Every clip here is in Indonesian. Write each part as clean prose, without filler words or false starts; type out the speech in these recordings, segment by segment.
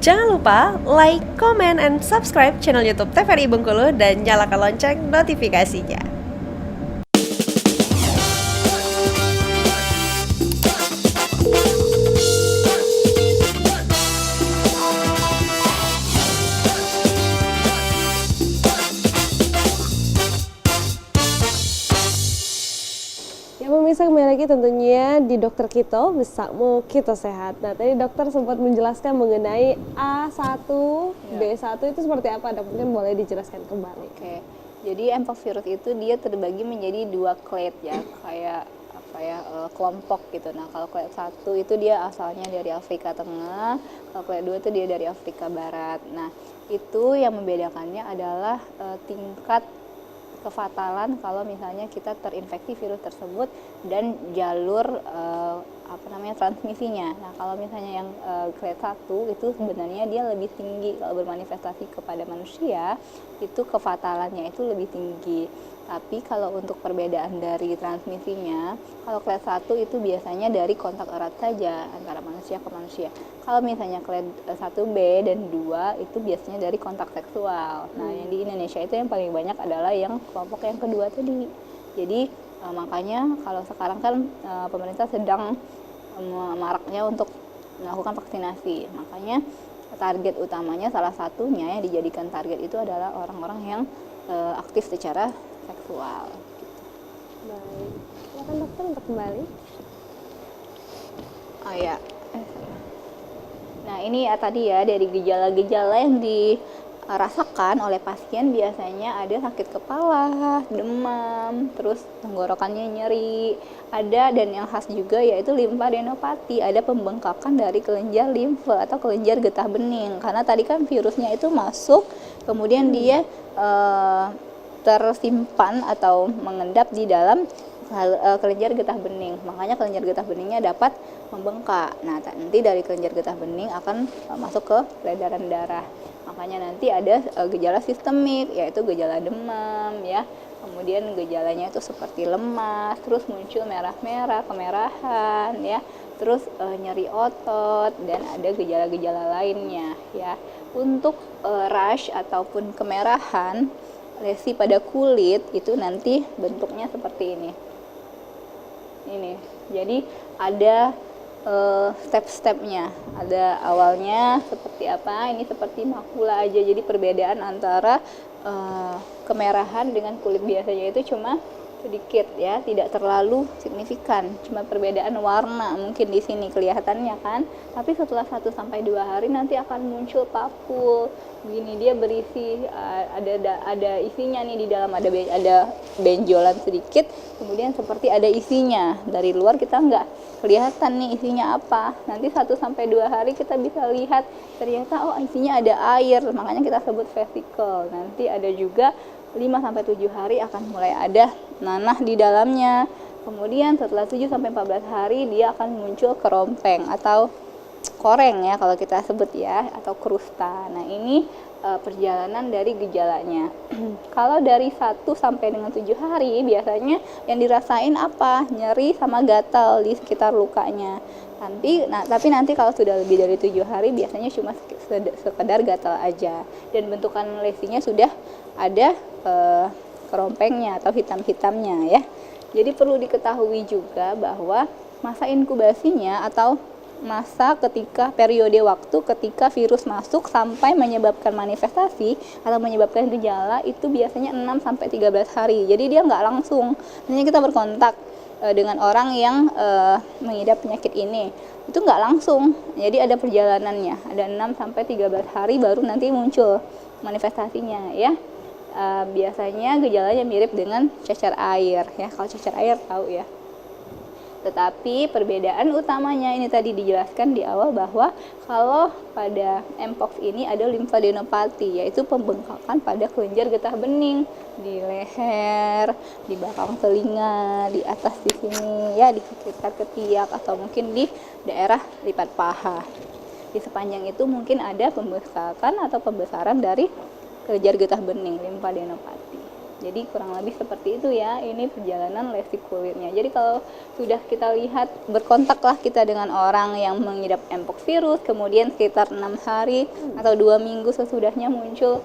Jangan lupa like, comment, and subscribe channel YouTube TVRI Bengkulu dan nyalakan lonceng notifikasinya. Ya pemirsa, kembali lagi tentunya di Dokter Kito, bersama Kito Sehat. Nah tadi dokter sempat menjelaskan mengenai A1, B1 itu seperti apa, dok? Mungkin boleh dijelaskan kembali. Oke, jadi mpox virus itu dia terbagi menjadi dua clade ya, kayak kelompok gitu. Nah kalau clade 1 itu dia asalnya dari Afrika Tengah, kalau clade 2 itu dia dari Afrika Barat. Nah itu yang membedakannya adalah tingkat kefatalan kalau misalnya kita terinfeksi virus tersebut dan jalur transmisinya. Nah kalau misalnya yang grade 1 itu sebenarnya dia lebih tinggi, kalau bermanifestasi kepada manusia itu kefatalannya itu lebih tinggi. Tapi kalau untuk perbedaan dari transmisinya, kalau clade 1 itu biasanya dari kontak erat saja antara manusia ke manusia. Kalau misalnya clade 1B dan 2 itu biasanya dari kontak seksual. Nah, yang di Indonesia itu yang paling banyak adalah yang kelompok yang kedua tadi. Jadi makanya kalau sekarang kan pemerintah sedang maraknya untuk melakukan vaksinasi. Makanya target utamanya salah satunya yang dijadikan target itu adalah orang-orang yang aktif secara seksual. Baik, silakan dokter untuk kembali. Oh ya. Nah ini ya tadi ya, dari gejala-gejala yang dirasakan oleh pasien biasanya ada sakit kepala, demam, terus tenggorokannya nyeri, ada dan yang khas juga yaitu limfadenopati, ada pembengkakan dari kelenjar limfa atau kelenjar getah bening, karena tadi kan virusnya itu masuk, kemudian dia tersimpan atau mengendap di dalam kelenjar getah bening, makanya kelenjar getah beningnya dapat membengkak. Nah nanti dari kelenjar getah bening akan masuk ke peredaran darah, makanya nanti ada gejala sistemik, yaitu gejala demam ya, kemudian gejalanya itu seperti lemas, terus muncul merah-merah, kemerahan ya, terus nyeri otot, dan ada gejala-gejala lainnya ya. Untuk rash ataupun kemerahan, lesi pada kulit itu nanti bentuknya seperti ini. Jadi ada step-stepnya, ada awalnya seperti apa, ini seperti makula aja. Jadi perbedaan antara kemerahan dengan kulit biasanya itu cuma sedikit ya, tidak terlalu signifikan, cuma perbedaan warna mungkin di sini kelihatannya kan, tapi setelah 1-2 hari nanti akan muncul papul begini, dia berisi ada isinya nih di dalam, ada benjolan sedikit, kemudian seperti ada isinya, dari luar kita nggak kelihatan nih isinya apa, nanti 1-2 hari kita bisa lihat ternyata isinya ada air, makanya kita sebut vesicle. Nanti ada juga 5-7 hari akan mulai ada nanah di dalamnya. Kemudian setelah 7-14 hari dia akan muncul kerompeng atau koreng ya kalau kita sebut ya, atau krusta. Nah ini perjalanan dari gejalanya. Kalau dari 1 sampai dengan 7 hari biasanya yang dirasain apa? Nyeri sama gatal di sekitar lukanya. Tapi nanti kalau sudah lebih dari 7 hari biasanya cuma sekedar gatal aja, dan bentukan lesinya sudah ada kerompengnya atau hitam-hitamnya ya. Jadi perlu diketahui juga bahwa masa inkubasinya atau masa ketika periode waktu ketika virus masuk sampai menyebabkan manifestasi atau menyebabkan gejala itu biasanya 6-13 hari. Jadi dia nggak langsung, misalnya kita berkontak dengan orang yang mengidap penyakit ini, itu nggak langsung, jadi ada perjalanannya, ada 6-13 hari baru nanti muncul manifestasinya ya. Biasanya gejalanya mirip dengan cacar air ya, kalau cacar air tahu ya. Tetapi perbedaan utamanya ini tadi dijelaskan di awal bahwa kalau pada mpox ini ada limfadenopati, yaitu pembengkakan pada kelenjar getah bening di leher, di belakang telinga, di atas di sini ya, di sekitar ketiak atau mungkin di daerah lipat paha. Di sepanjang itu mungkin ada pembengkakan atau pembesaran dari kelenjar getah bening limfadenopati. Jadi kurang lebih seperti itu ya, ini perjalanan lesi kulitnya. Jadi kalau sudah kita lihat, berkontaklah kita dengan orang yang mengidap mpox virus, kemudian sekitar 6 hari atau 2 minggu sesudahnya muncul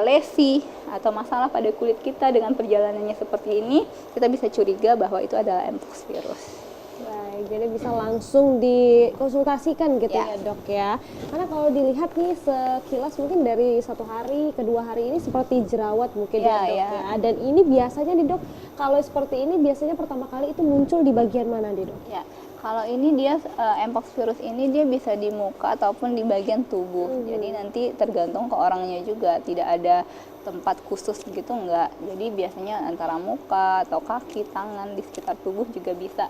lesi atau masalah pada kulit kita dengan perjalanannya seperti ini, kita bisa curiga bahwa itu adalah mpox virus. Baik, jadi bisa langsung dikonsultasikan gitu ya dok ya. Karena kalau dilihat nih sekilas mungkin dari 1 hari ke 2 hari ini seperti jerawat mungkin ya dok ya. Dan ini biasanya nih dok, kalau seperti ini biasanya pertama kali itu muncul di bagian mana nih dok? Ya, kalau ini dia mpox virus ini dia bisa di muka ataupun di bagian tubuh. Jadi nanti tergantung ke orangnya juga, tidak ada tempat khusus gitu enggak. Jadi biasanya antara muka atau kaki, tangan, di sekitar tubuh juga bisa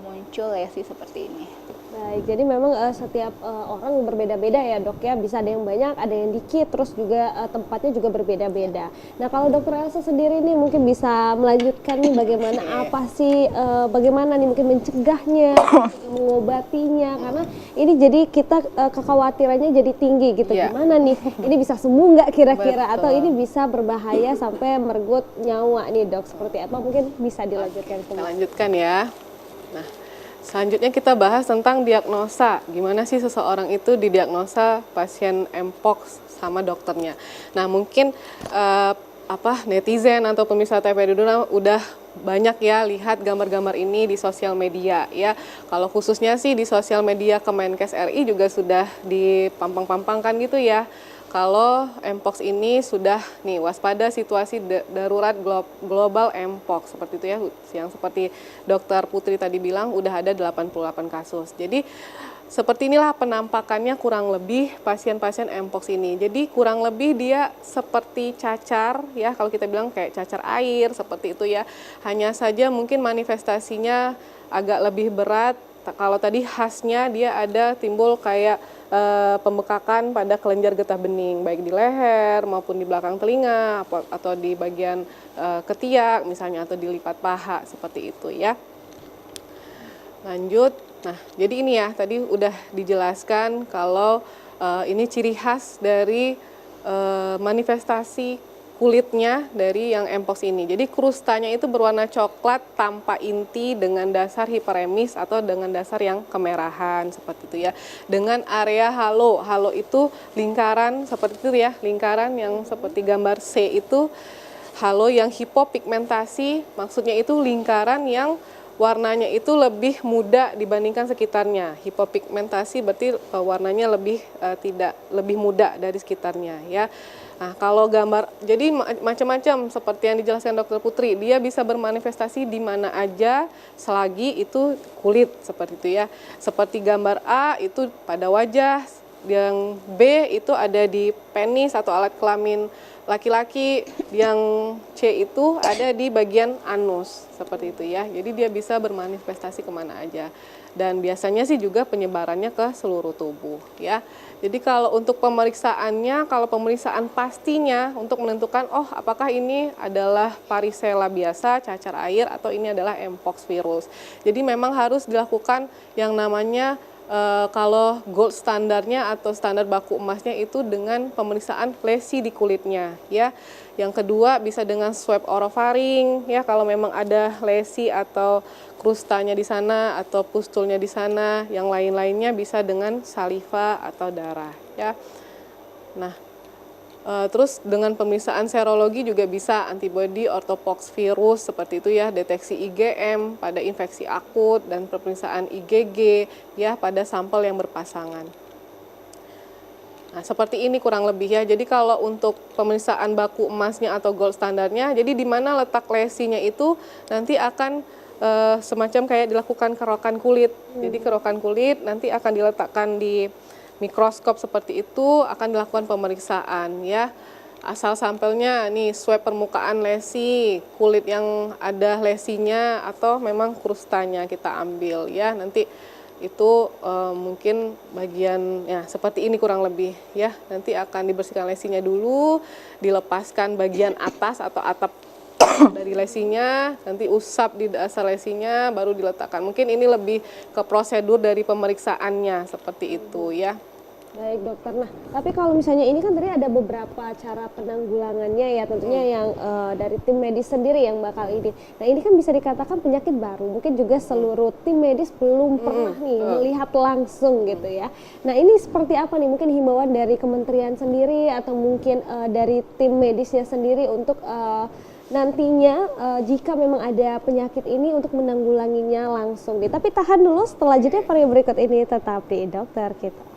muncul lesi seperti ini. Baik, jadi memang setiap orang berbeda-beda ya dok ya, bisa ada yang banyak, ada yang dikit, terus juga tempatnya juga berbeda-beda. Nah kalau dokter Elsa sendiri nih mungkin bisa melanjutkan nih bagaimana apa sih, bagaimana nih mungkin mencegahnya, mengobatinya, karena ini jadi kita kekhawatirannya jadi tinggi gitu, gimana nih, ini bisa sembuh nggak kira-kira, atau ini bisa berbahaya sampai merenggut nyawa nih dok, seperti apa mungkin bisa dilanjutkan kembali. Kita lanjutkan ya. Nah, selanjutnya kita bahas tentang diagnosa. Gimana sih seseorang itu didiagnosa pasien mpox sama dokternya. Nah, mungkin netizen atau pemirsa TPD udah banyak ya lihat gambar-gambar ini di sosial media ya. Kalau khususnya sih di sosial media Kemenkes RI juga sudah dipampang-pampangkan gitu ya. Kalau mpox ini sudah nih waspada situasi darurat global mpox seperti itu ya, yang seperti dokter Putri tadi bilang udah ada 88 kasus. Jadi seperti inilah penampakannya kurang lebih pasien-pasien mpox ini. Jadi kurang lebih dia seperti cacar ya, kalau kita bilang kayak cacar air seperti itu ya. Hanya saja mungkin manifestasinya agak lebih berat. Kalau tadi khasnya dia ada timbul kayak pembekakan pada kelenjar getah bening, baik di leher maupun di belakang telinga atau di bagian ketiak misalnya, atau di lipat paha seperti itu ya. Lanjut, nah jadi ini ya tadi udah dijelaskan kalau ini ciri khas dari manifestasi kulitnya dari yang mpox ini. Jadi krustanya itu berwarna coklat tanpa inti dengan dasar hiperemis atau dengan dasar yang kemerahan seperti itu ya. Dengan area halo. Halo itu lingkaran seperti itu ya, lingkaran yang seperti gambar C itu halo yang hipopigmentasi, maksudnya itu lingkaran yang warnanya itu lebih muda dibandingkan sekitarnya. Hipopigmentasi berarti warnanya lebih muda dari sekitarnya ya. Nah, kalau gambar, jadi macam-macam seperti yang dijelaskan Dokter Putri, dia bisa bermanifestasi di mana aja selagi itu kulit seperti itu ya. Seperti gambar A itu pada wajah, yang B itu ada di penis atau alat kelamin laki-laki, yang C itu ada di bagian anus seperti itu ya. Jadi dia bisa bermanifestasi kemana aja. Dan biasanya sih juga penyebarannya ke seluruh tubuh ya. Jadi kalau untuk pemeriksaannya, kalau pemeriksaan pastinya untuk menentukan apakah ini adalah varicella biasa, cacar air, atau ini adalah mpox virus. Jadi memang harus dilakukan yang namanya kalau gold standarnya atau standar baku emasnya itu dengan pemeriksaan lesi di kulitnya ya. Yang kedua bisa dengan swab orofaring ya, kalau memang ada lesi atau krustanya di sana atau pustulnya di sana. Yang lain-lainnya bisa dengan saliva atau darah ya. Nah, terus dengan pemeriksaan serologi juga bisa antibodi orthopox virus seperti itu ya, deteksi IgM pada infeksi akut dan pemeriksaan IgG ya pada sampel yang berpasangan. Nah, seperti ini kurang lebih ya. Jadi kalau untuk pemeriksaan baku emasnya atau gold standarnya, jadi di mana letak lesinya itu nanti akan semacam kayak dilakukan kerokan kulit. Jadi kerokan kulit nanti akan diletakkan di mikroskop seperti itu, akan dilakukan pemeriksaan ya. Asal sampelnya nih swab permukaan lesi, kulit yang ada lesinya atau memang krustanya kita ambil ya. Nanti itu mungkin bagian ya seperti ini kurang lebih ya. Nanti akan dibersihkan lesinya dulu, dilepaskan bagian atas atau atap dari lesinya, nanti usap di dasar lesinya, baru diletakkan. Mungkin ini lebih ke prosedur dari pemeriksaannya seperti itu ya. Baik dokter, nah tapi kalau misalnya ini kan tadi ada beberapa cara penanggulangannya ya tentunya yang dari tim medis sendiri yang bakal ini. Nah ini kan bisa dikatakan penyakit baru, mungkin juga seluruh tim medis belum pernah nih melihat langsung gitu ya. Nah ini seperti apa nih mungkin himbauan dari kementerian sendiri atau mungkin dari tim medisnya sendiri untuk nantinya jika memang ada penyakit ini untuk menanggulanginya langsung. Tapi tahan dulu setelah jeda, berikut ini tetap di Dokter Kita.